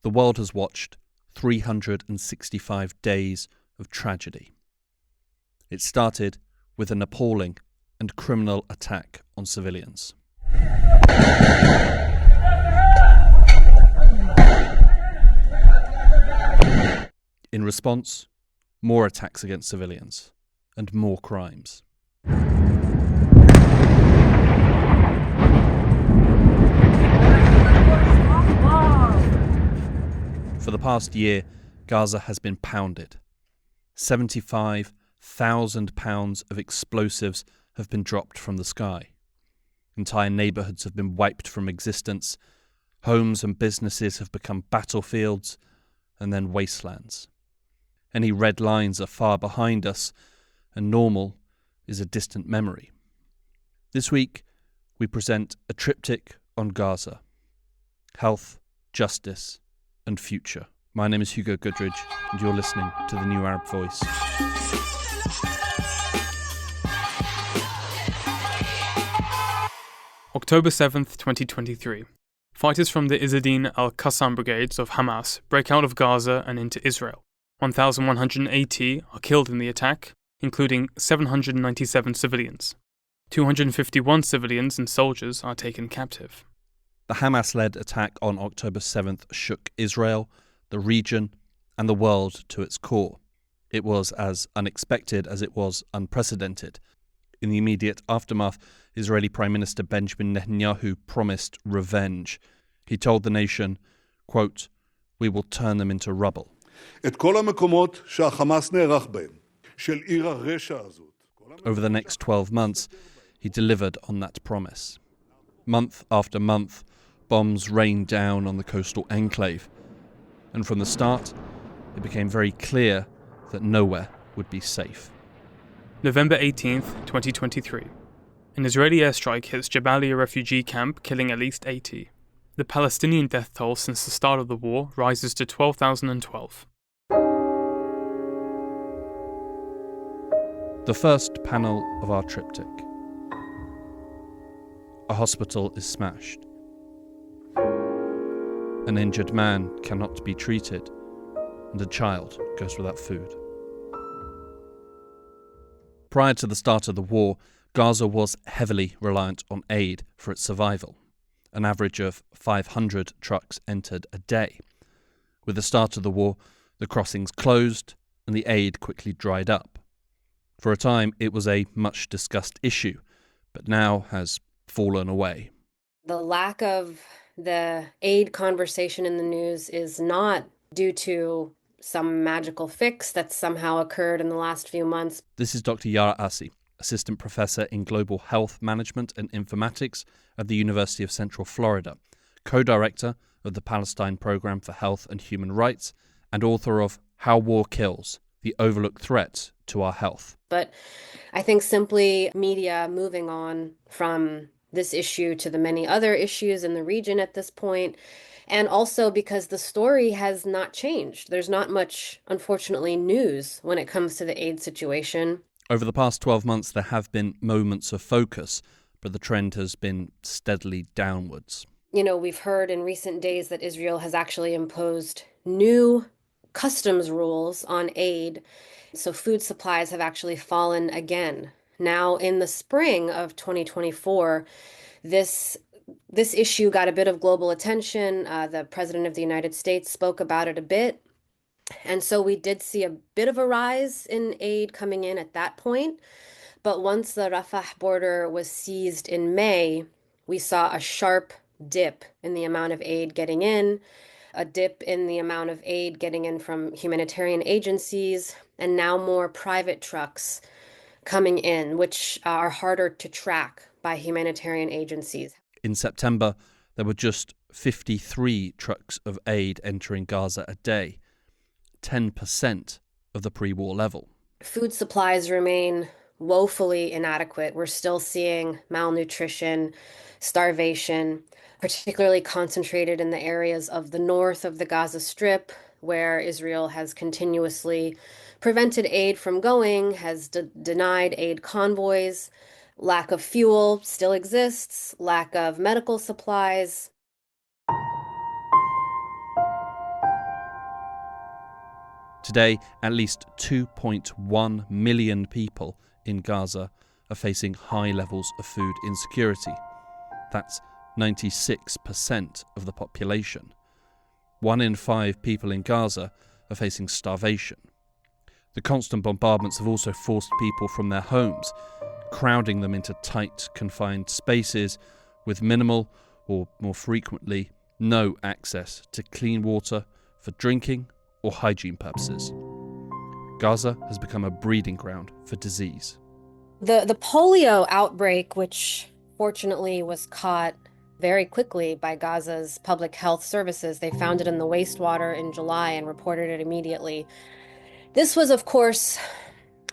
the world has watched 365 days of tragedy. It started with an appalling and criminal attack on civilians. In response, more attacks against civilians and more crimes. For the past year, Gaza has been pounded. 75,000 pounds of explosives have been dropped from the sky. Entire neighbourhoods have been wiped from existence. Homes and businesses have become battlefields and then wastelands. Any red lines are far behind us, and normal is a distant memory. This week, we present a triptych on Gaza: health, justice, and future. My name is Hugo Goodridge, and you're listening to The New Arab Voice. October 7th, 2023. Fighters from the Izzadin al-Qassam brigades of Hamas break out of Gaza and into Israel. 1,180 are killed in the attack, including 797 civilians. 251 civilians and soldiers are taken captive. The Hamas-led attack on October 7th shook Israel, the region, and the world to its core. It was as unexpected as it was unprecedented. In the immediate aftermath, Israeli Prime Minister Benjamin Netanyahu promised revenge. He told the nation, quote, "We will turn them into rubble." Over the next 12 months, he delivered on that promise. Month after month, bombs rained down on the coastal enclave. And from the start, it became very clear that nowhere would be safe. November 18th, 2023. An Israeli airstrike hits Jabalia refugee camp, killing at least 80. The Palestinian death toll since the start of the war rises to 12,012. The first panel of our triptych. A hospital is smashed. An injured man cannot be treated, and a child goes without food. Prior to the start of the war, Gaza was heavily reliant on aid for its survival. An average of 500 trucks entered a day. With the start of the war, the crossings closed and the aid quickly dried up. For a time, it was a much discussed issue, but now has fallen away. The lack of the aid conversation in the news is not due to some magical fix that's somehow occurred in the last few months. This is Dr. Yara Assi, Assistant Professor in Global Health Management and Informatics at the University of Central Florida, co-director of the Palestine Program for Health and Human Rights, and author of How War Kills: The Overlooked Threat to Our Health. But I think simply media moving on from this issue to the many other issues in the region at this point, and also because the story has not changed. There's not much, unfortunately, news when it comes to the aid situation. Over the past 12 months, there have been moments of focus, but the trend has been steadily downwards. You know, we've heard in recent days that Israel has actually imposed new customs rules on aid. So food supplies have actually fallen again. Now, in the spring of 2024, this issue got a bit of global attention. The President of the United States spoke about it a bit. And so we did see a bit of a rise in aid coming in at that point. But once the Rafah border was seized in May, we saw a sharp dip in the amount of aid getting in, a dip in the amount of aid getting in from humanitarian agencies, and now more private trucks coming in, which are harder to track by humanitarian agencies. In September, there were just 53 trucks of aid entering Gaza a day, 10% of the pre-war level. Food supplies remain woefully inadequate. We're still seeing malnutrition, starvation, particularly concentrated in the areas of the north of the Gaza Strip, where Israel has continuously prevented aid from going, has denied aid convoys. Lack of fuel still exists, lack of medical supplies. Today, at least 2.1 million people in Gaza are facing high levels of food insecurity. That's 96% of the population. 1 in 5 people in Gaza are facing starvation. The constant bombardments have also forced people from their homes, crowding them into tight, confined spaces with minimal, or more frequently, no access to clean water for drinking or hygiene purposes. Gaza has become a breeding ground for disease. The polio outbreak, which fortunately was caught very quickly by Gaza's public health services, they found it in the wastewater in July and reported it immediately. This was, of course,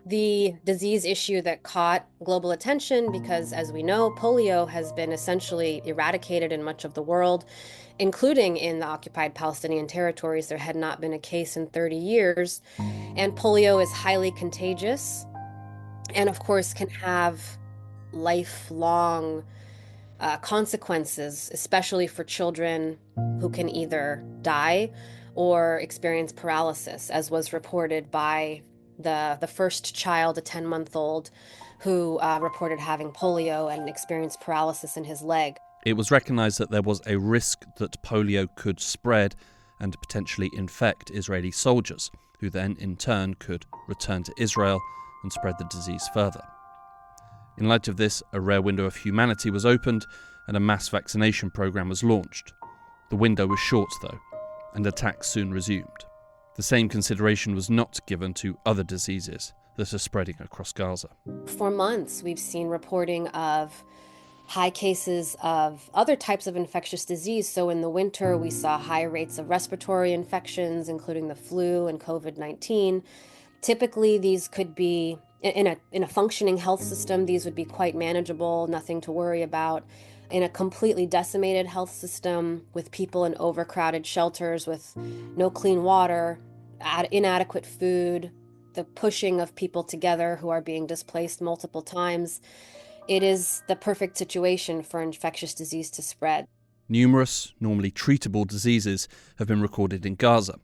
the disease issue that caught global attention because, as we know, polio has been essentially eradicated in much of the world, including in the occupied Palestinian territories. There had not been a case in 30 years. And polio is highly contagious and, of course, can have lifelong consequences, especially for children who can either die or experience paralysis, as was reported by the first child, a 10-month-old, who reported having polio and experienced paralysis in his leg. It was recognised that there was a risk that polio could spread and potentially infect Israeli soldiers, who then in turn could return to Israel and spread the disease further. In light of this, a rare window of humanity was opened and a mass vaccination program was launched. The window was short, though, and attacks soon resumed. The same consideration was not given to other diseases that are spreading across Gaza. For months, we've seen reporting of high cases of other types of infectious disease. So in the winter, we saw high rates of respiratory infections, including the flu and COVID-19. Typically, these could be, in a functioning health system, these would be quite manageable, nothing to worry about. In a completely decimated health system with people in overcrowded shelters with no clean water, inadequate food, the pushing of people together who are being displaced multiple times, it is the perfect situation for infectious disease to spread. Numerous, normally treatable diseases have been recorded in Gaza,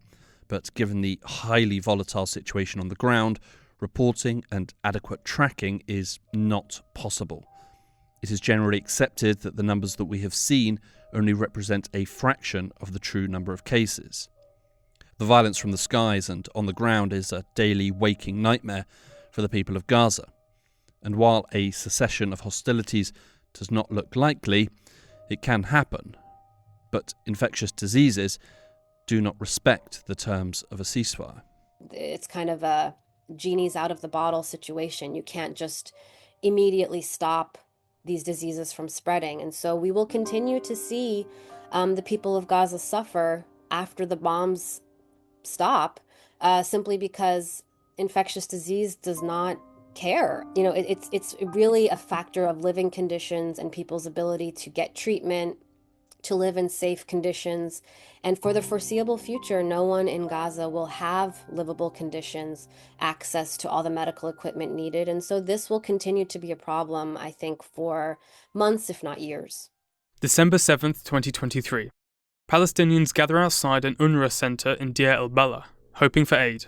but given the highly volatile situation on the ground, reporting and adequate tracking is not possible. It is generally accepted that the numbers that we have seen only represent a fraction of the true number of cases. The violence from the skies and on the ground is a daily waking nightmare for the people of Gaza. And while a cessation of hostilities does not look likely, it can happen. But infectious diseases do not respect the terms of a ceasefire. It's kind of a genie's out of the bottle situation. You can't just immediately stop these diseases from spreading. And so we will continue to see the people of Gaza suffer after the bombs stop, simply because infectious disease does not care. You know, it's really a factor of living conditions and people's ability to get treatment, to live in safe conditions. And for the foreseeable future, no one in Gaza will have livable conditions, access to all the medical equipment needed. And so this will continue to be a problem, I think, for months, if not years. December 7th, 2023. Palestinians gather outside an UNRWA center in Deir el-Balah, hoping for aid.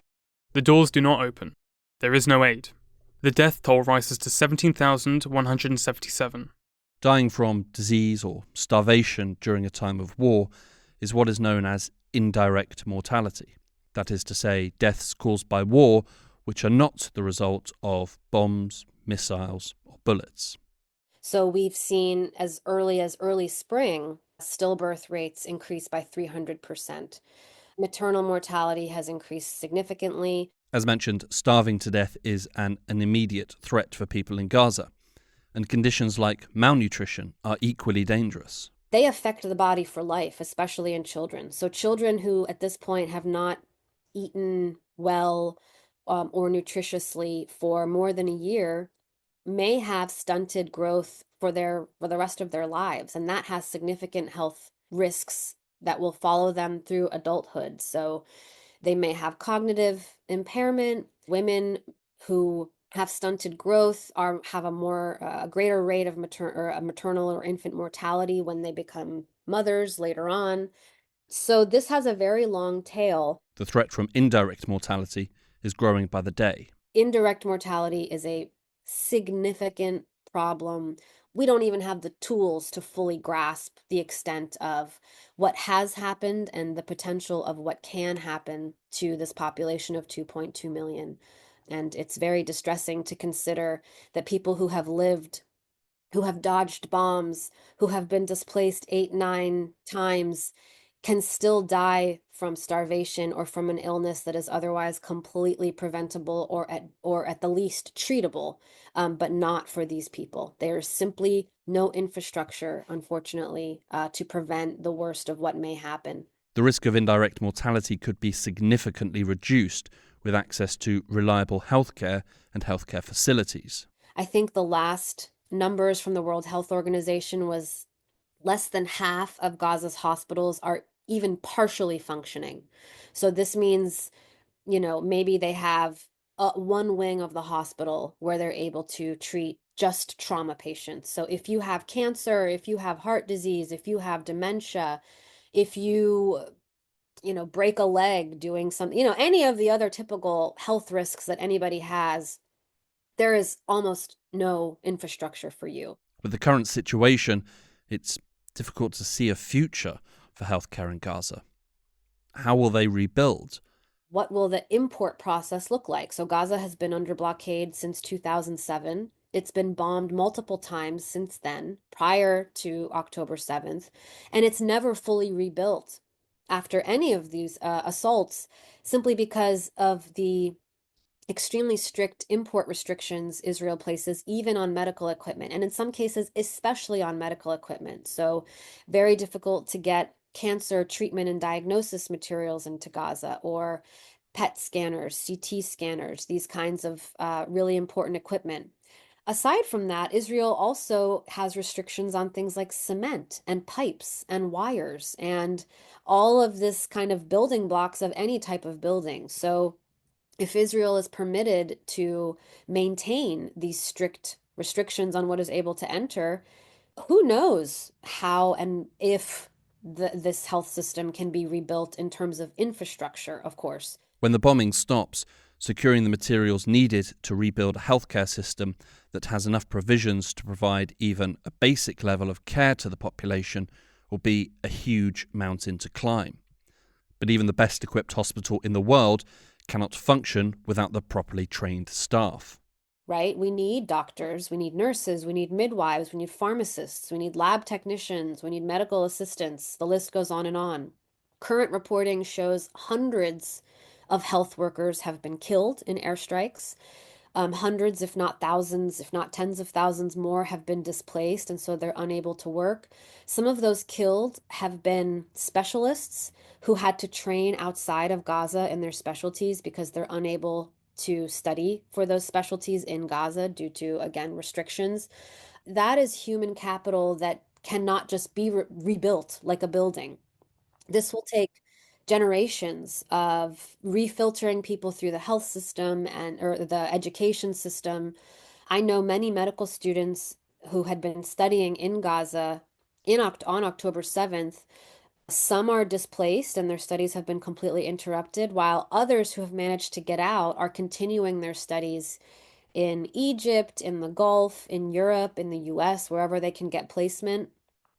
The doors do not open. There is no aid. The death toll rises to 17,177. Dying from disease or starvation during a time of war is what is known as indirect mortality. That is to say, deaths caused by war which are not the result of bombs, missiles, or bullets. So we've seen as early spring, stillbirth rates increase by 300%. Maternal mortality has increased significantly. As mentioned, starving to death is an immediate threat for people in Gaza, and conditions like malnutrition are equally dangerous. They affect the body for life, especially in children. So children who at this point have not eaten well or nutritiously for more than a year may have stunted growth for the rest of their lives, and that has significant health risks that will follow them through adulthood. So they may have cognitive impairment. Women who have stunted growth have a greater rate of maternal or infant mortality when they become mothers later on. So this has a very long tail. The threat from indirect mortality is growing by the day. Indirect mortality is a significant problem. We don't even have the tools to fully grasp the extent of what has happened and the potential of what can happen to this population of 2.2 million. And it's very distressing to consider that people who have lived, who have dodged bombs, who have been displaced 8, 9 times, can still die from starvation or from an illness that is otherwise completely preventable or at the least treatable, but not for these people. There is simply no infrastructure, unfortunately, to prevent the worst of what may happen. The risk of indirect mortality could be significantly reduced with access to reliable healthcare and healthcare facilities. I think the last numbers from the World Health Organization was less than half of Gaza's hospitals are even partially functioning. So this means, maybe they have one wing of the hospital where they're able to treat just trauma patients. So if you have cancer, if you have heart disease, if you have dementia, if you break a leg doing something, any of the other typical health risks that anybody has, there is almost no infrastructure for you. With the current situation, it's difficult to see a future for healthcare in Gaza. How will they rebuild? What will the import process look like? So Gaza has been under blockade since 2007. It's been bombed multiple times since then, prior to October 7th, and it's never fully rebuilt after any of these assaults, simply because of the extremely strict import restrictions Israel places even on medical equipment, and in some cases, especially on medical equipment. So very difficult to get cancer treatment and diagnosis materials into Gaza, or PET scanners, CT scanners, these kinds of really important equipment. Aside from that, Israel also has restrictions on things like cement and pipes and wires and all of this kind of building blocks of any type of building. So if Israel is permitted to maintain these strict restrictions on what is able to enter, who knows how and if this health system can be rebuilt in terms of infrastructure, of course. When the bombing stops, securing the materials needed to rebuild a healthcare system that has enough provisions to provide even a basic level of care to the population will be a huge mountain to climb. But even the best equipped hospital in the world cannot function without the properly trained staff. Right? We need doctors, we need nurses, we need midwives, we need pharmacists, we need lab technicians, we need medical assistants. The list goes on and on. Current reporting shows hundreds of health workers have been killed in airstrikes. Hundreds, if not thousands, if not tens of thousands more have been displaced, and so they're unable to work. Some of those killed have been specialists who had to train outside of Gaza in their specialties because they're unable to study for those specialties in Gaza due to, again, restrictions. That is human capital that cannot just be rebuilt like a building. This will take generations of refiltering people through the health system and or the education system. I know many medical students who had been studying in Gaza on October 7th. Some are displaced and their studies have been completely interrupted, while others who have managed to get out are continuing their studies in Egypt, in the Gulf, in Europe, in the US, wherever they can get placement.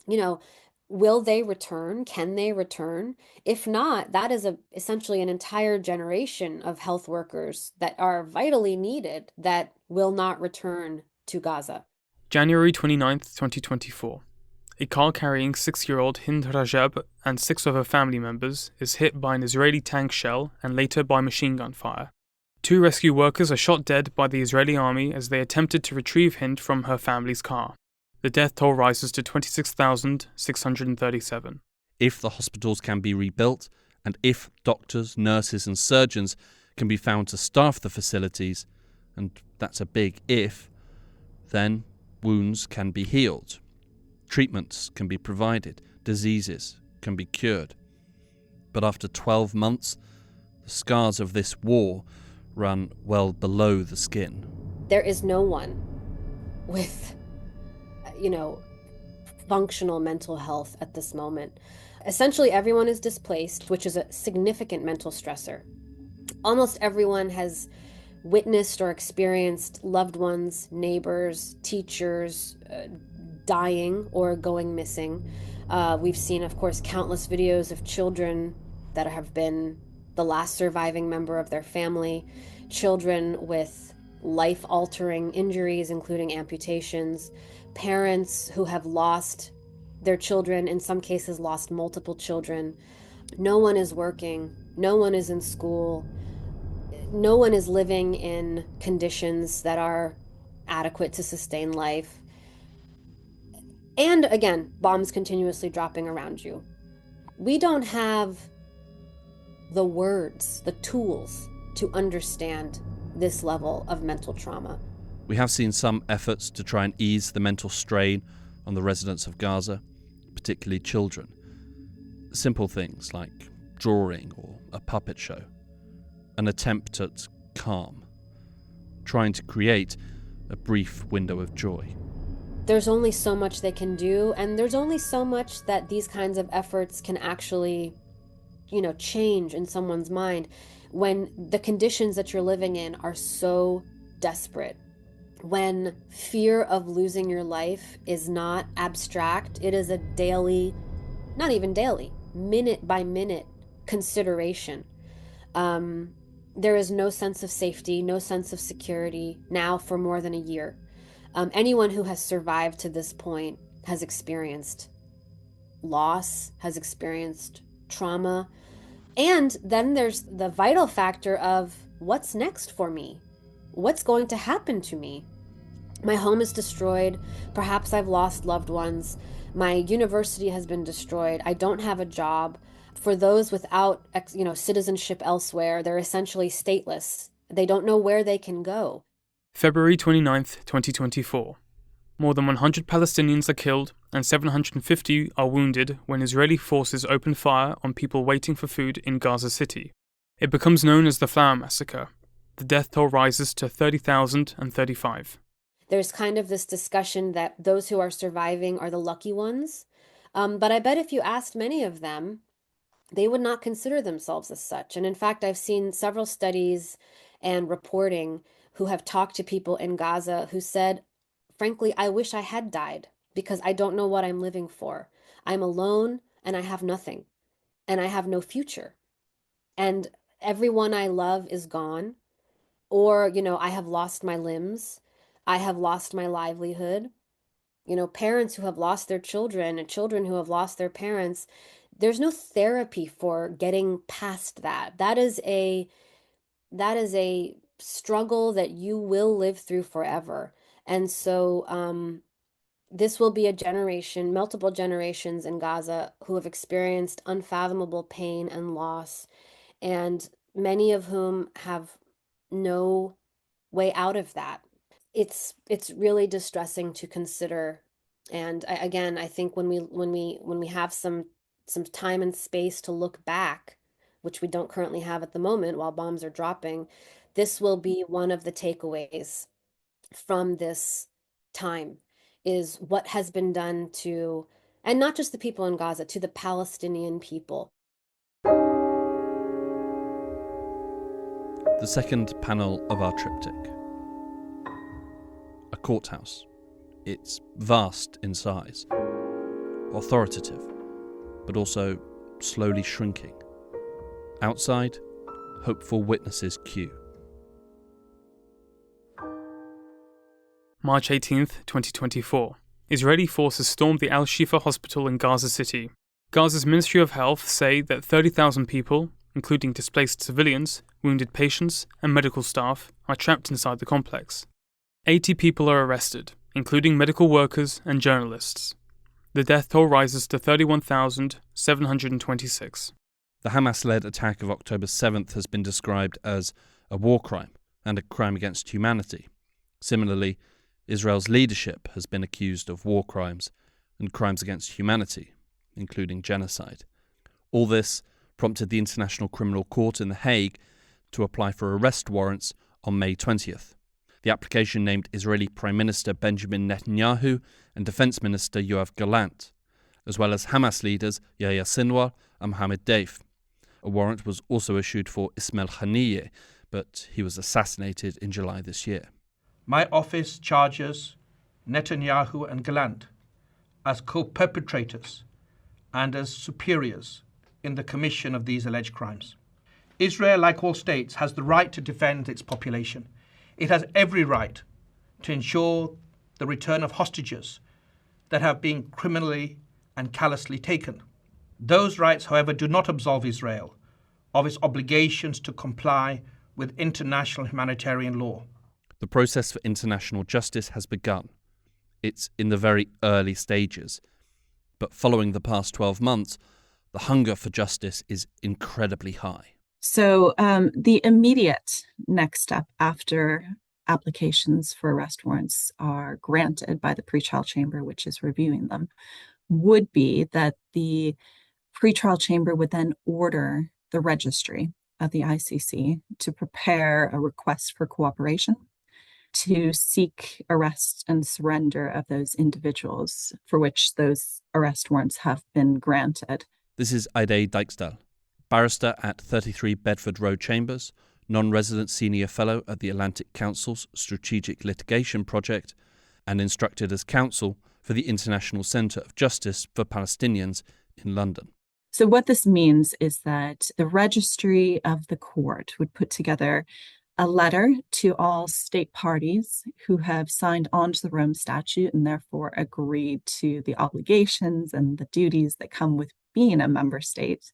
You know, will they return? Can they return? If not, that is essentially an entire generation of health workers that are vitally needed that will not return to Gaza. January 29th, 2024. A car carrying 6-year-old Hind Rajab and 6 of her family members is hit by an Israeli tank shell and later by machine gun fire. 2 rescue workers are shot dead by the Israeli army as they attempted to retrieve Hind from her family's car. The death toll rises to 26,637. If the hospitals can be rebuilt, and if doctors, nurses and surgeons can be found to staff the facilities, and that's a big if, then wounds can be healed. Treatments can be provided, diseases can be cured. But after 12 months, the scars of this war run well below the skin. There is no one with, functional mental health at this moment. Essentially, everyone is displaced, which is a significant mental stressor. Almost everyone has witnessed or experienced loved ones, neighbors, teachers dying or going missing. We've seen, of course, countless videos of children that have been the last surviving member of their family, children with life-altering injuries, including amputations, parents who have lost their children, in some cases lost multiple children. No one is working, no one is in school, no one is living in conditions that are adequate to sustain life. And again, bombs continuously dropping around you. We don't have the words, the tools to understand this level of mental trauma. We have seen some efforts to try and ease the mental strain on the residents of Gaza, particularly children. Simple things like drawing or a puppet show. An attempt at calm, trying to create a brief window of joy. There's only so much they can do, and there's only so much that these kinds of efforts can actually, change in someone's mind when the conditions that you're living in are so desperate. When fear of losing your life is not abstract, it is a daily, not even daily, minute by minute consideration. There is no sense of safety, no sense of security now for more than a year. Anyone who has survived to this point has experienced loss, has experienced trauma. And then there's the vital factor of what's next for me? What's going to happen to me? My home is destroyed. Perhaps I've lost loved ones. My university has been destroyed. I don't have a job. For those without, citizenship elsewhere, they're essentially stateless. They don't know where they can go. February 29th, 2024. More than 100 Palestinians are killed and 750 are wounded when Israeli forces open fire on people waiting for food in Gaza City. It becomes known as the Flower Massacre. The death toll rises to 30,035. There's kind of this discussion that those who are surviving are the lucky ones. But I bet if you asked many of them, they would not consider themselves as such. And in fact, I've seen several studies and reporting who have talked to people in Gaza who said, frankly, I wish I had died because I don't know what I'm living for. I'm alone and I have nothing and I have no future. And everyone I love is gone. Or, I have lost my limbs. I have lost my livelihood. Parents who have lost their children and children who have lost their parents, there's no therapy for getting past that. That is a struggle that you will live through forever. And so this will be a generation, multiple generations in Gaza who have experienced unfathomable pain and loss, and many of whom have no way out of that. It's really distressing to consider. And I think when we have some time and space to look back, which we don't currently have at the moment while bombs are dropping, this will be one of the takeaways from this time, is what has been done to, and not just the people in Gaza, to the Palestinian people. The second panel of our triptych. A courthouse. It's vast in size, authoritative, but also slowly shrinking. Outside, hopeful witnesses queue. March 18th, 2024. Israeli forces stormed the Al-Shifa hospital in Gaza City. Gaza's Ministry of Health say that 30,000 people, including displaced civilians, wounded patients, and medical staff, are trapped inside the complex. 80 people are arrested, including medical workers and journalists. The death toll rises to 31,726. The Hamas-led attack of October 7th has been described as a war crime and a crime against humanity. Similarly, Israel's leadership has been accused of war crimes and crimes against humanity, including genocide. All this prompted the International Criminal Court in The Hague to apply for arrest warrants on May 20th. The application named Israeli Prime Minister Benjamin Netanyahu and Defense Minister Yoav Gallant. as well as Hamas leaders Yahya Sinwar and Mohammed Deif. A warrant was also issued for Ismail Haniyeh, but he was assassinated in July this year. My office charges Netanyahu and Gallant as co-perpetrators and as superiors in the commission of these alleged crimes. Israel, like all states, has the right to defend its population. It has every right to ensure the return of hostages that have been criminally and callously taken. Those rights, however, do not absolve Israel of its obligations to comply with international humanitarian law. The process for international justice has begun. It's in the very early stages. But following the past 12 months, the hunger for justice is incredibly high. So the immediate next step after applications for arrest warrants are granted by the pretrial chamber, which is reviewing them, would be that the pretrial chamber would then order the registry of the ICC to prepare a request for cooperation to seek arrest and surrender of those individuals for which those arrest warrants have been granted. This is Ide Dijksdal, barrister at 33 Bedford Road Chambers, non-resident senior fellow at the Atlantic Council's Strategic Litigation Project, and instructed as counsel for the International Centre of Justice for Palestinians in London. So what this means is that the registry of the court would put together a letter to all state parties who have signed on to the Rome Statute and therefore agreed to the obligations and the duties that come with being a member state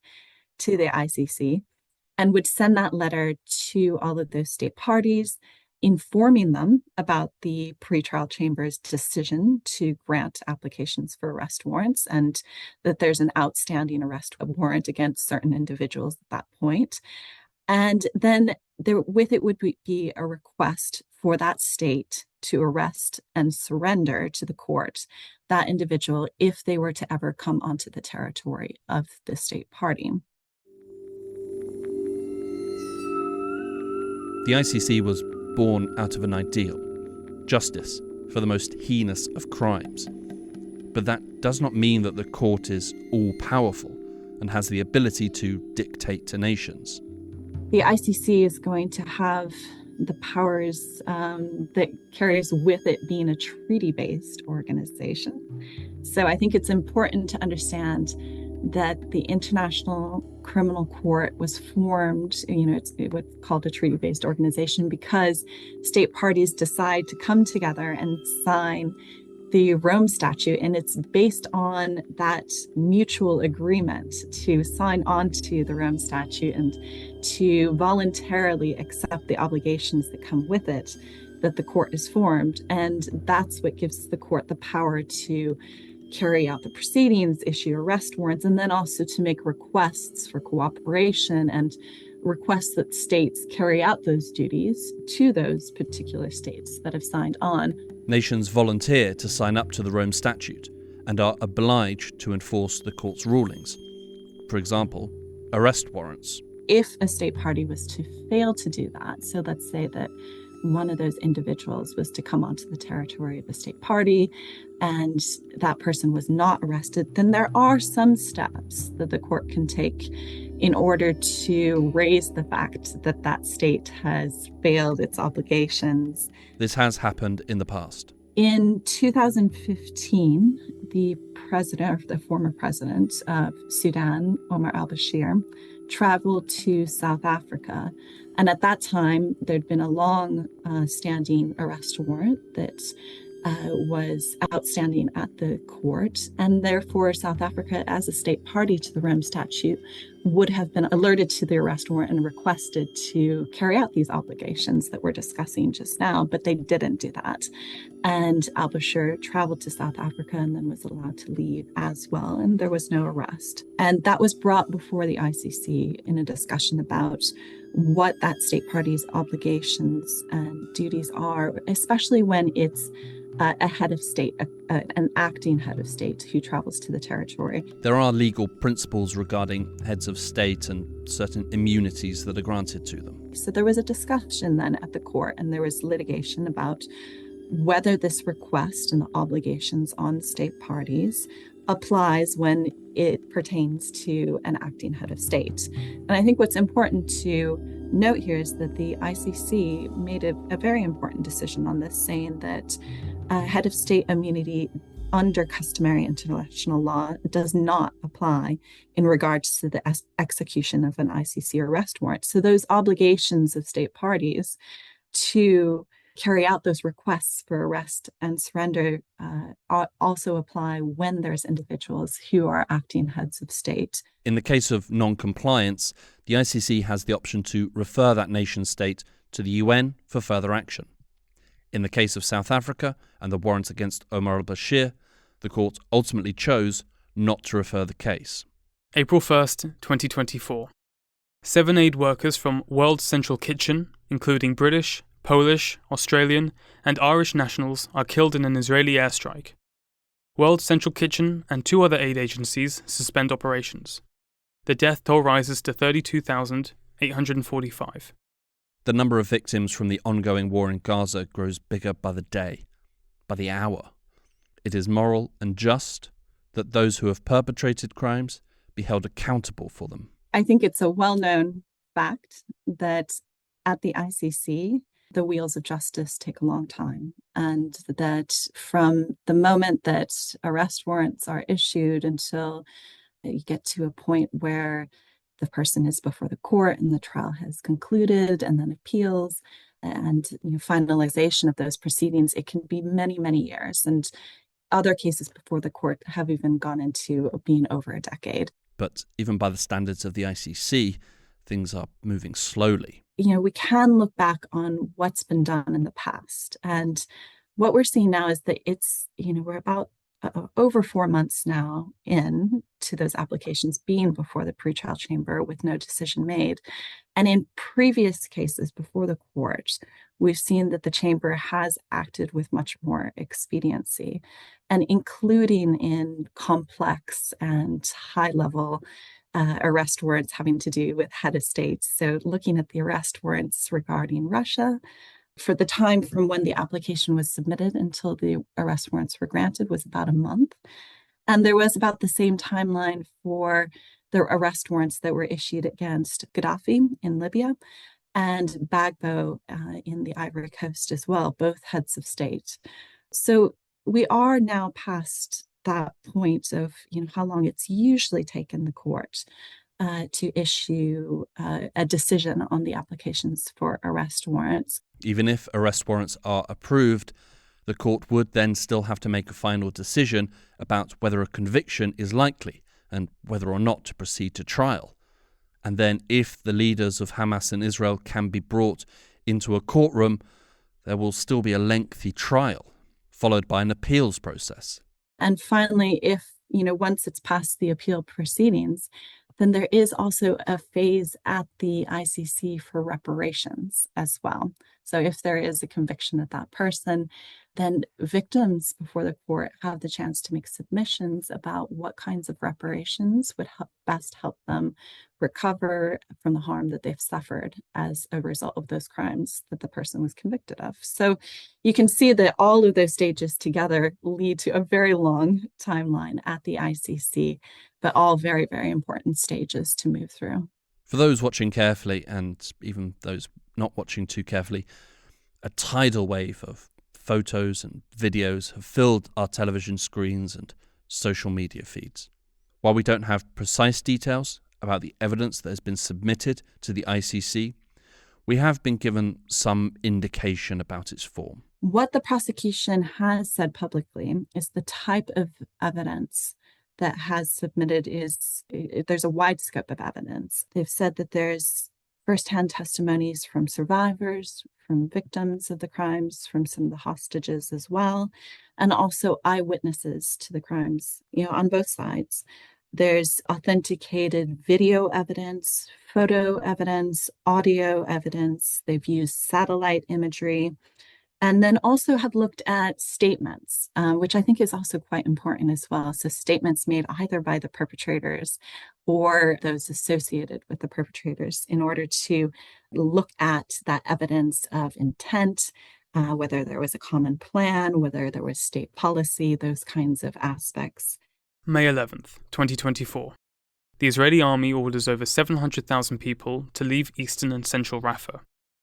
to the ICC, and would send that letter to all of those state parties, informing them about the pretrial chamber's decision to grant applications for arrest warrants and that there's an outstanding arrest warrant against certain individuals at that point. And then with it would be a request for that state to arrest and surrender to the court that individual if they were to ever come onto the territory of the state party. The ICC was born out of an ideal: justice for the most heinous of crimes. But that does not mean that the court is all-powerful and has the ability to dictate to nations. The ICC is going to have the powers that carries with it being a treaty-based organization. So I think it's important to understand that the International Criminal Court was formed, it's what's called a treaty-based organization, because state parties decide to come together and sign the Rome Statute, and it's based on that mutual agreement to sign on to the Rome Statute and to voluntarily accept the obligations that come with it, that the court is formed. And that's what gives the court the power to carry out the proceedings, issue arrest warrants, and then also to make requests for cooperation and requests that states carry out those duties to those particular states that have signed on. Nations volunteer to sign up to the Rome Statute and are obliged to enforce the court's rulings. For example, arrest warrants. If a state party was to fail to do that, so let's say that one of those individuals was to come onto the territory of the state party and that person was not arrested, then there are some steps that the court can take in order to raise the fact that that state has failed its obligations. This has happened in the past. In 2015, the former president of Sudan, Omar al-Bashir, traveled to South Africa. And at that time, there'd been a long-standing arrest warrant that was outstanding at the court. And therefore, South Africa, as a state party to the Rome Statute, would have been alerted to the arrest warrant and requested to carry out these obligations that we're discussing just now, but they didn't do that. And al-Bashir traveled to South Africa and then was allowed to leave as well, and there was no arrest. And that was brought before the ICC in a discussion about what that state party's obligations and duties are, especially when it's a head of state, an acting head of state who travels to the territory. There are legal principles regarding heads of state and certain immunities that are granted to them. So there was a discussion then at the court, and there was litigation about whether this request and the obligations on state parties applies when it pertains to an acting head of state. And I think what's important to note here is that the ICC made a very important decision on this, saying that head of state immunity under customary international law does not apply in regards to the execution of an ICC arrest warrant. So those obligations of state parties to carry out those requests for arrest and surrender also apply when there's individuals who are acting heads of state. In the case of non-compliance, the ICC has the option to refer that nation state to the UN for further action. In the case of South Africa and the warrant against Omar al-Bashir, the court ultimately chose not to refer the case. April 1st, 2024. 7 aid workers from World Central Kitchen, including British, Polish, Australian, and Irish nationals, are killed in an Israeli airstrike. World Central Kitchen and 2 other aid agencies suspend operations. The death toll rises to 32,845. The number of victims from the ongoing war in Gaza grows bigger by the day, by the hour. It is moral and just that those who have perpetrated crimes be held accountable for them. I think it's a well-known fact that at the ICC, the wheels of justice take a long time, and that from the moment that arrest warrants are issued until you get to a point where the person is before the court and the trial has concluded, and then appeals and finalization of those proceedings, it can be many, many years. And other cases before the court have even gone into being over a decade. But even by the standards of the ICC, things are moving slowly. We can look back on what's been done in the past. And what we're seeing now is that we're about over 4 months now in to those applications being before the pretrial chamber with no decision made. And in previous cases before the court, we've seen that the chamber has acted with much more expediency, and including in complex and high-level arrest warrants having to do with head of states. So looking at the arrest warrants regarding Russia, for the time from when the application was submitted until the arrest warrants were granted was about a month. And there was about the same timeline for the arrest warrants that were issued against Gaddafi in Libya and Gbagbo in the Ivory Coast as well, both heads of state. So we are now past that point of how long it's usually taken the court to issue a decision on the applications for arrest warrants. Even if arrest warrants are approved, the court would then still have to make a final decision about whether a conviction is likely and whether or not to proceed to trial. And then if the leaders of Hamas and Israel can be brought into a courtroom, there will still be a lengthy trial, followed by an appeals process. And finally, if, once it's past the appeal proceedings, then there is also a phase at the ICC for reparations as well. So if there is a conviction of that person, then victims before the court have the chance to make submissions about what kinds of reparations would best help them recover from the harm that they've suffered as a result of those crimes that the person was convicted of. So you can see that all of those stages together lead to a very long timeline at the ICC, but all very, very important stages to move through. For those watching carefully, and even those not watching too carefully, a tidal wave of photos and videos have filled our television screens and social media feeds. While we don't have precise details about the evidence that has been submitted to the ICC, we have been given some indication about its form. What the prosecution has said publicly is the type of evidence that has submitted there's a wide scope of evidence. They've said that there's firsthand testimonies from survivors, from victims of the crimes, from some of the hostages as well, and also eyewitnesses to the crimes, on both sides. There's authenticated video evidence, photo evidence, audio evidence. They've used satellite imagery, and then also have looked at statements, which I think is also quite important as well. So statements made either by the perpetrators or those associated with the perpetrators in order to look at that evidence of intent, whether there was a common plan, whether there was state policy, those kinds of aspects. May 11th, 2024. The Israeli army orders over 700,000 people to leave eastern and central Rafah.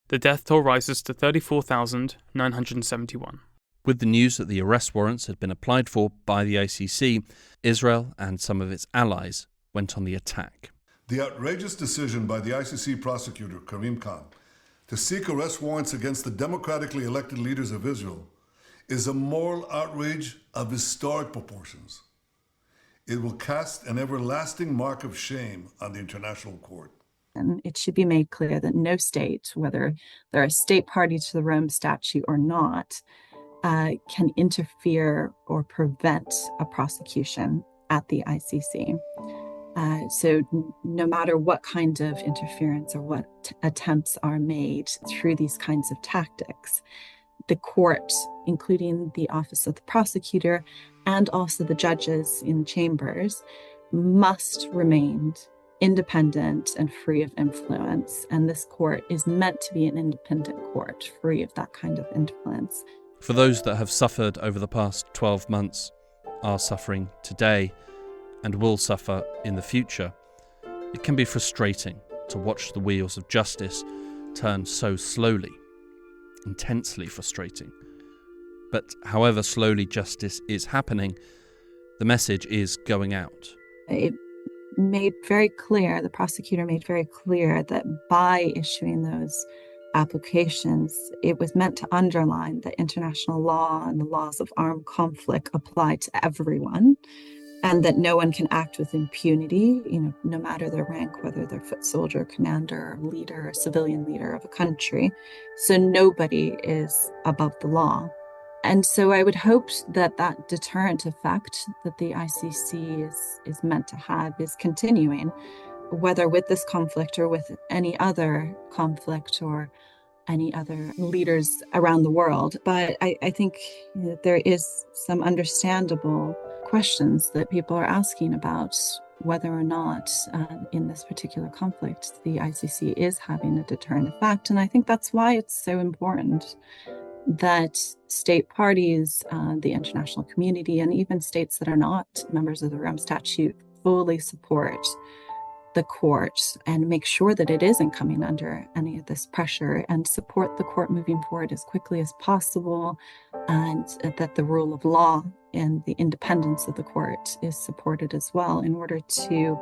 The death toll rises to 34,971. With the news that the arrest warrants had been applied for by the ICC, Israel and some of its allies went on the attack. The outrageous decision by the ICC prosecutor, Karim Khan, to seek arrest warrants against the democratically elected leaders of Israel is a moral outrage of historic proportions. It will cast an everlasting mark of shame on the International Court. And it should be made clear that no state, whether they're a state party to the Rome Statute or not, can interfere or prevent a prosecution at the ICC. So no matter what kind of interference or what attempts are made through these kinds of tactics, the court, including the office of the prosecutor and also the judges in chambers, must remain independent and free of influence. And this court is meant to be an independent court, free of that kind of influence. For those that have suffered over the past 12 months, are suffering today, and will suffer in the future, it can be frustrating to watch the wheels of justice turn so slowly, intensely frustrating. But however slowly justice is happening, the message is going out. It made very clear, the prosecutor made very clear that by issuing those applications, it was meant to underline that international law and the laws of armed conflict apply to everyone, and that no one can act with impunity, no matter their rank, whether they're foot soldier, commander, leader, or civilian leader of a country. So nobody is above the law. And so I would hope that that deterrent effect that the ICC is meant to have is continuing, whether with this conflict or with any other conflict or any other leaders around the world. But I think that there is some understandable questions that people are asking about whether or not in this particular conflict the ICC is having a deterrent effect. And I think that's why it's so important that state parties, the international community, and even states that are not members of the Rome Statute fully support the court and make sure that it isn't coming under any of this pressure, and support the court moving forward as quickly as possible, and that the rule of law and the independence of the court is supported as well, in order to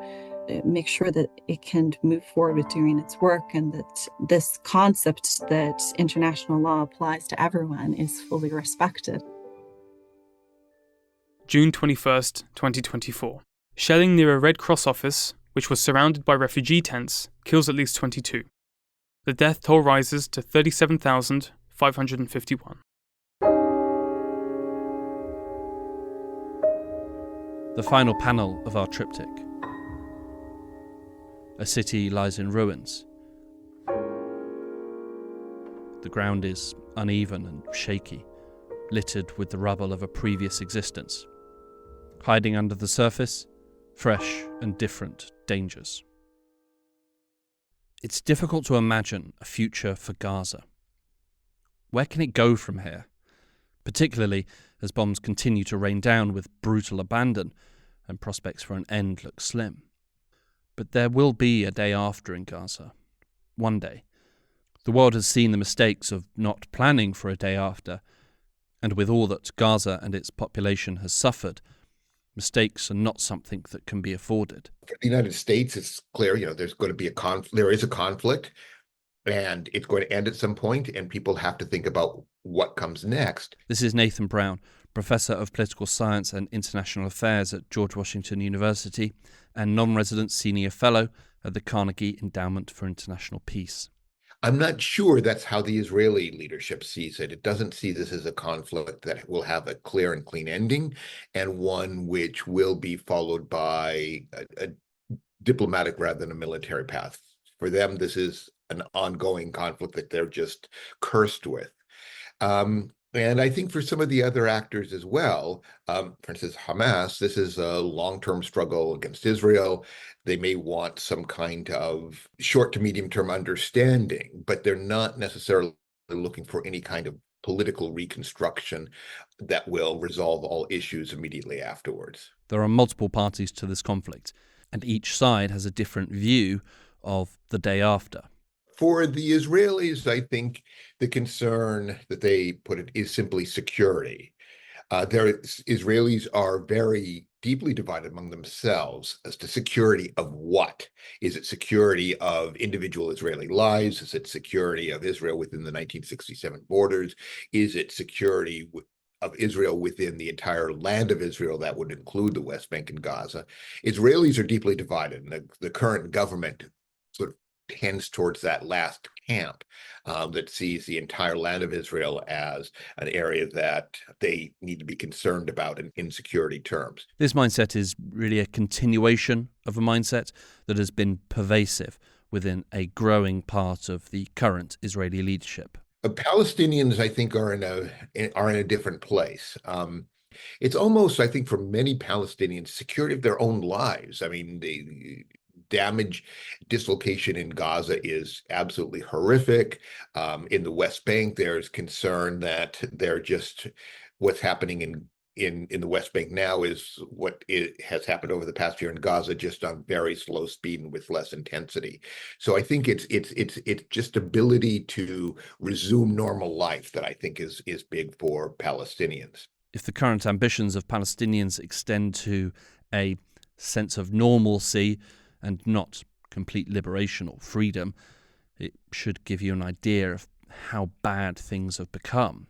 make sure that it can move forward with doing its work, and that this concept that international law applies to everyone is fully respected. June 21st, 2024. Shelling near a Red Cross office, which was surrounded by refugee tents, kills at least 22. The death toll rises to 37,551. The final panel of our triptych. A city lies in ruins. The ground is uneven and shaky, littered with the rubble of a previous existence. Hiding under the surface, fresh and different dangers. It's difficult to imagine a future for Gaza. Where can it go from here? Particularly as bombs continue to rain down with brutal abandon and prospects for an end look slim. But there will be a day after in Gaza. One day. The world has seen the mistakes of not planning for a day after, and with all that Gaza and its population has suffered, mistakes are not something that can be afforded. For the United States, it's clear, there's going to be there is a conflict, and it's going to end at some point, and people have to think about what comes next. This is Nathan Brown, Professor of Political Science and International Affairs at George Washington University and non-resident Senior Fellow at the Carnegie Endowment for International Peace. I'm not sure that's how the Israeli leadership sees it. It doesn't see this as a conflict that will have a clear and clean ending, and one which will be followed by a diplomatic rather than a military path. For them, this is an ongoing conflict that they're just cursed with. And I think for some of the other actors as well, for instance, Hamas, this is a long-term struggle against Israel. They may want some kind of short to medium-term understanding, but they're not necessarily looking for any kind of political reconstruction that will resolve all issues immediately afterwards. There are multiple parties to this conflict, and each side has a different view of the day after. For the Israelis, I think the concern that they put it is simply security. Israelis are very deeply divided among themselves as to security of what. Is it security of individual Israeli lives? Is it security of Israel within the 1967 borders? Is it security of Israel within the entire land of Israel? That would include the West Bank and Gaza. Israelis are deeply divided, and the current government sort of tends towards that last camp that sees the entire land of Israel as an area that they need to be concerned about in security terms. This mindset is really a continuation of a mindset that has been pervasive within a growing part of the current Israeli leadership. Palestinians, I think, are in a different place. It's almost, I think, for many Palestinians, security of their own lives. I mean, the damage, dislocation in Gaza is absolutely horrific. In the West Bank, there's concern that what's happening in the West Bank now is what has happened over the past year in Gaza, just on very slow speed and with less intensity. So I think it's just ability to resume normal life that I think is big for Palestinians. If the current ambitions of Palestinians extend to a sense of normalcy and not complete liberation or freedom, it should give you an idea of how bad things have become.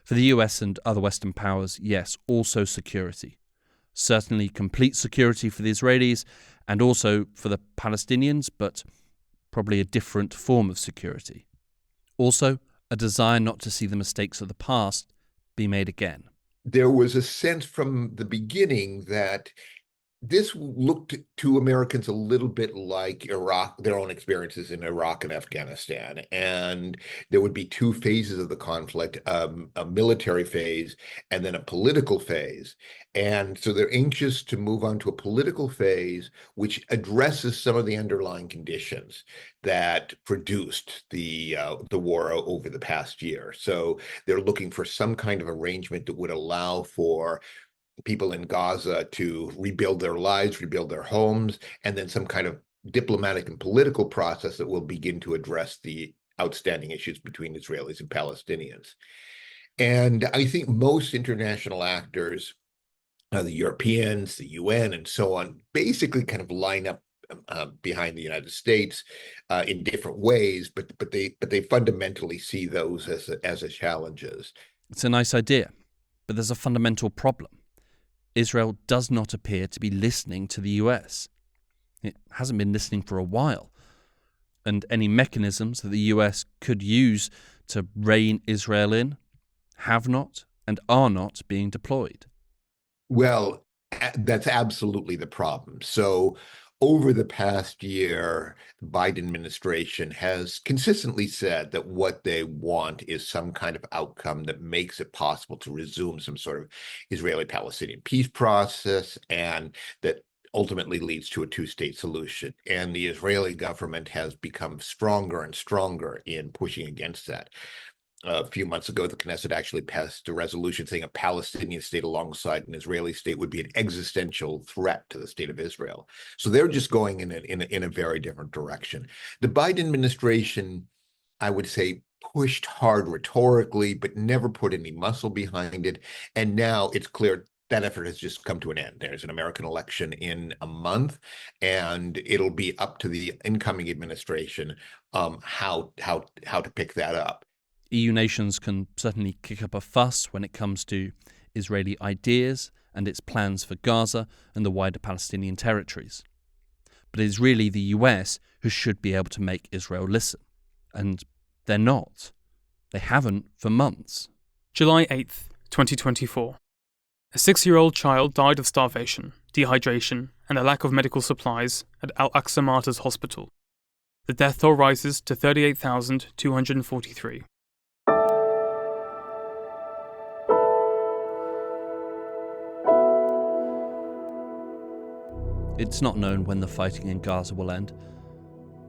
For the US and other Western powers, yes, also security. Certainly complete security for the Israelis and also for the Palestinians, but probably a different form of security. Also, a desire not to see the mistakes of the past be made again. There was a sense from the beginning that this looked to Americans a little bit like Iraq, their own experiences in Iraq and Afghanistan. And there would be two phases of the conflict, a military phase and then a political phase. And so they're anxious to move on to a political phase, which addresses some of the underlying conditions that produced the war over the past year. So they're looking for some kind of arrangement that would allow for people in Gaza to rebuild their lives, rebuild their homes, and then some kind of diplomatic and political process that will begin to address the outstanding issues between Israelis and Palestinians. And I think most international actors, the Europeans, the UN, and so on, basically kind of line up behind the United States in different ways, but they fundamentally see those as challenges. It's a nice idea, but there's a fundamental problem. Israel does not appear to be listening to the US. It hasn't been listening for a while. And any mechanisms that the US could use to rein Israel in have not and are not being deployed. Well, that's absolutely the problem. So over the past year, the Biden administration has consistently said that what they want is some kind of outcome that makes it possible to resume some sort of Israeli-Palestinian peace process, and that ultimately leads to a two-state solution. And the Israeli government has become stronger and stronger in pushing against that. A few months ago, the Knesset actually passed a resolution saying a Palestinian state alongside an Israeli state would be an existential threat to the state of Israel. So they're just going in a very different direction. The Biden administration, I would say, pushed hard rhetorically, but never put any muscle behind it. And now it's clear that effort has just come to an end. There's an American election in a month, and it'll be up to the incoming administration how to pick that up. EU nations can certainly kick up a fuss when it comes to Israeli ideas and its plans for Gaza and the wider Palestinian territories. But it is really the US who should be able to make Israel listen. And they're not. They haven't for months. July 8th, 2024. A 6-year-old child died of starvation, dehydration, and a lack of medical supplies at Al-Aqsa Martyrs Hospital. The death toll rises to 38,243. It's not known when the fighting in Gaza will end,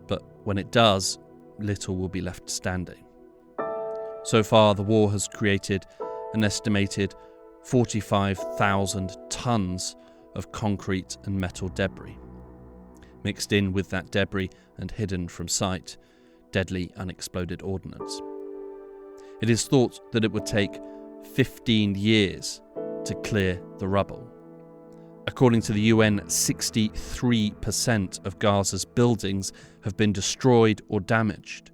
but when it does, little will be left standing. So far, the war has created an estimated 45,000 tons of concrete and metal debris. Mixed in with that debris and hidden from sight, deadly unexploded ordnance. It is thought that it would take 15 years to clear the rubble. According to the UN, 63% of Gaza's buildings have been destroyed or damaged.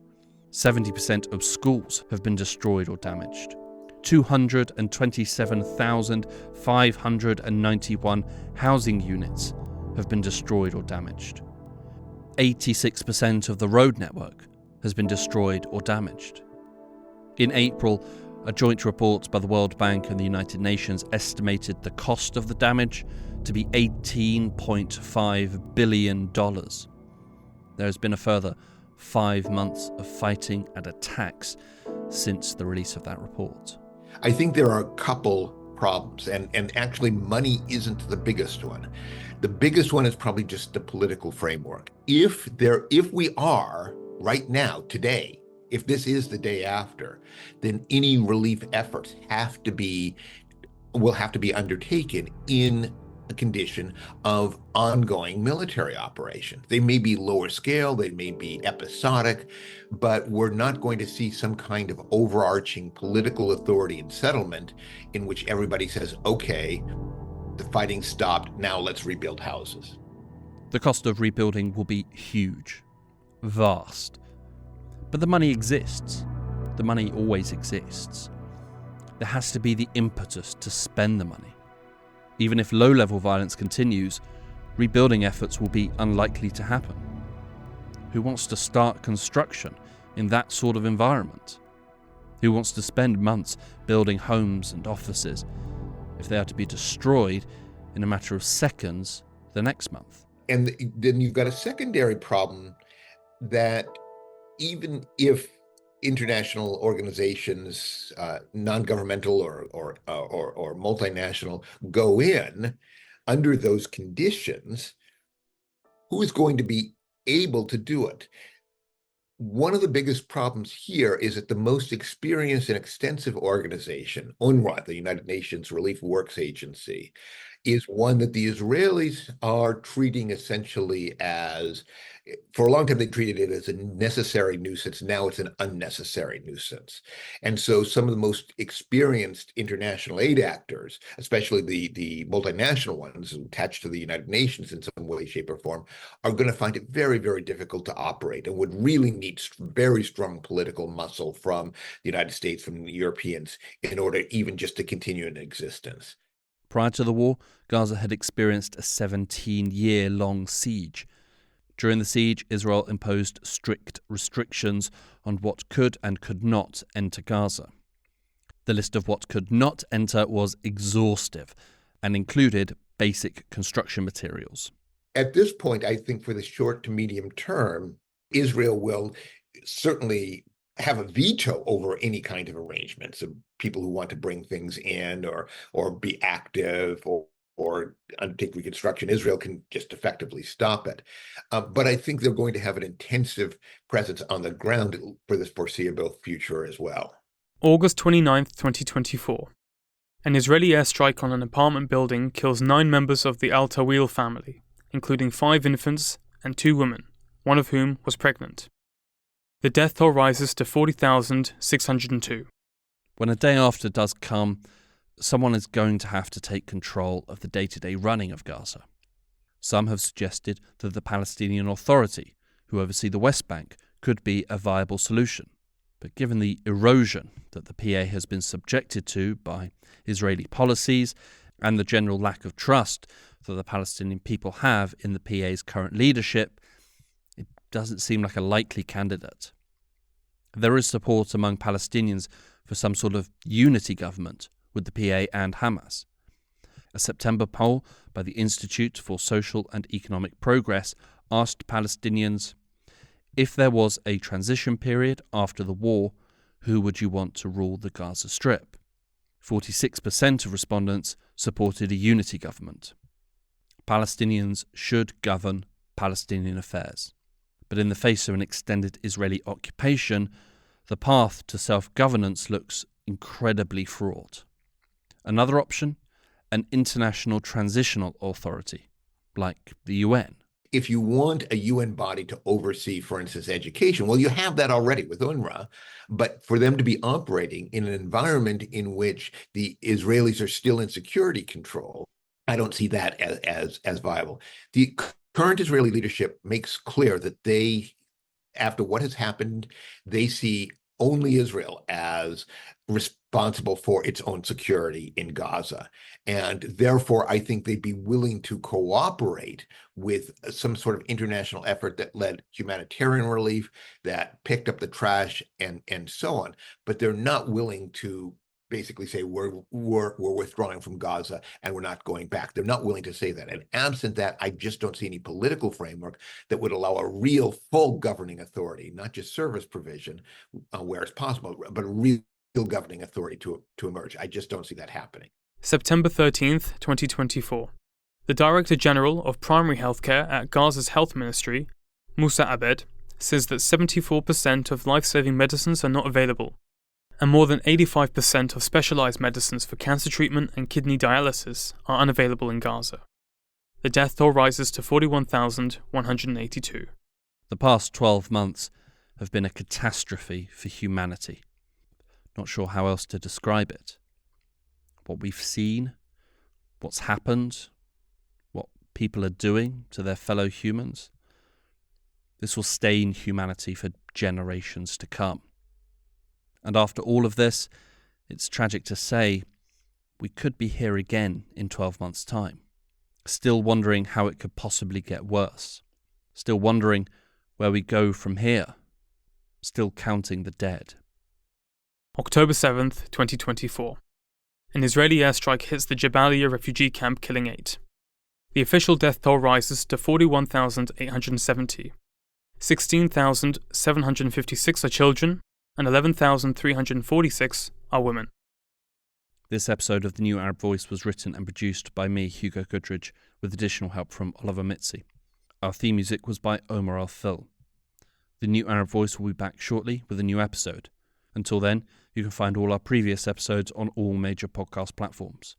70% of schools have been destroyed or damaged. 227,591 housing units have been destroyed or damaged. 86% of the road network has been destroyed or damaged. In April, a joint report by the World Bank and the United Nations estimated the cost of the damage to be $18.5 billion. There has been a further 5 months of fighting and attacks since the release of that report. I think there are a couple problems, and actually money isn't the biggest one. The biggest one is probably just the political framework. If we are right now, today, if this is the day after, then any relief efforts will have to be undertaken in a condition of ongoing military operations. They may be lower scale, they may be episodic, but we're not going to see some kind of overarching political authority and settlement in which everybody says, okay, the fighting stopped, now let's rebuild houses. The cost of rebuilding will be huge, vast. But the money exists. The money always exists. There has to be the impetus to spend the money. Even if low-level violence continues, rebuilding efforts will be unlikely to happen. Who wants to start construction in that sort of environment? Who wants to spend months building homes and offices if they are to be destroyed in a matter of seconds the next month? And then you've got a secondary problem that even if international organizations, non-governmental or multinational, go in under those conditions, who is going to be able to do it? One of the biggest problems here is that the most experienced and extensive organization, UNRWA, the United Nations Relief Works Agency, is one that the Israelis are treating essentially as, for a long time, they treated it as a necessary nuisance. Now it's an unnecessary nuisance. And so some of the most experienced international aid actors, especially the multinational ones attached to the United Nations in some way, shape, or form, are going to find it very, very difficult to operate and would really need very strong political muscle from the United States, from the Europeans, in order even just to continue in existence. Prior to the war, Gaza had experienced a 17-year-long siege. During the siege, Israel imposed strict restrictions on what could and could not enter Gaza. The list of what could not enter was exhaustive and included basic construction materials. At this point, I think for the short to medium term, Israel will certainly have a veto over any kind of arrangements of people who want to bring things in or be active or undertake reconstruction. Israel can just effectively stop it. But I think they're going to have an intensive presence on the ground for this foreseeable future as well. August 29th, 2024. An Israeli airstrike on an apartment building kills 9 members of the Al Tawil family, including 5 infants and 2 women, one of whom was pregnant. The death toll rises to 40,602. When a day after does come, someone is going to have to take control of the day-to-day running of Gaza. Some have suggested that the Palestinian Authority, who oversee the West Bank, could be a viable solution. But given the erosion that the PA has been subjected to by Israeli policies and the general lack of trust that the Palestinian people have in the PA's current leadership, it doesn't seem like a likely candidate. There is support among Palestinians for some sort of unity government with the PA and Hamas. A September poll by the Institute for Social and Economic Progress asked Palestinians, if there was a transition period after the war, who would you want to rule the Gaza Strip? 46% of respondents supported a unity government. Palestinians should govern Palestinian affairs. But in the face of an extended Israeli occupation, the path to self-governance looks incredibly fraught. Another option, an international transitional authority, like the UN. If you want a UN body to oversee, for instance, education, well, you have that already with UNRWA, but for them to be operating in an environment in which the Israelis are still in security control, I don't see that as viable. The current Israeli leadership makes clear that they, after what has happened, they see only Israel as responsible for its own security in Gaza. And therefore, I think they'd be willing to cooperate with some sort of international effort that led humanitarian relief, that picked up the trash, and so on. But they're not willing to basically say we're withdrawing from Gaza and we're not going back. They're not willing to say that. And absent that, I just don't see any political framework that would allow a real full governing authority, not just service provision where it's possible, but a real governing authority to emerge. I just don't see that happening. September 13th, 2024. The Director General of Primary Healthcare at Gaza's Health Ministry, Musa Abed, says that 74% of life-saving medicines are not available, and more than 85% of specialized medicines for cancer treatment and kidney dialysis are unavailable in Gaza. The death toll rises to 41,182. The past 12 months have been a catastrophe for humanity. Not sure how else to describe it. What we've seen, what's happened, what people are doing to their fellow humans, this will stain humanity for generations to come. And after all of this, it's tragic to say, we could be here again in 12 months' time, still wondering how it could possibly get worse, still wondering where we go from here, still counting the dead. October 7th, 2024. An Israeli airstrike hits the Jabalia refugee camp, killing 8. The official death toll rises to 41,870. 16,756 are children, and 11,346 are women. This episode of The New Arab Voice was written and produced by me, Hugo Goodridge, with additional help from Oliver Mitzi. Our theme music was by Omar Al-Fil. The New Arab Voice will be back shortly with a new episode. Until then, you can find all our previous episodes on all major podcast platforms.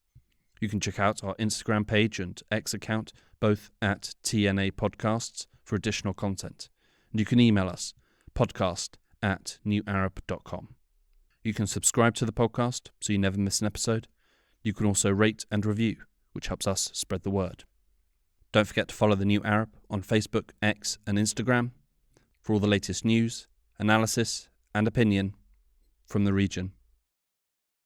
You can check out our Instagram page and X account, both at TNA Podcasts, for additional content. And you can email us, podcast@newarab.com. You can subscribe to the podcast so you never miss an episode. You can also rate and review, which helps us spread the word. Don't forget to follow The New Arab on Facebook, X, and Instagram for all the latest news, analysis, and opinion from the region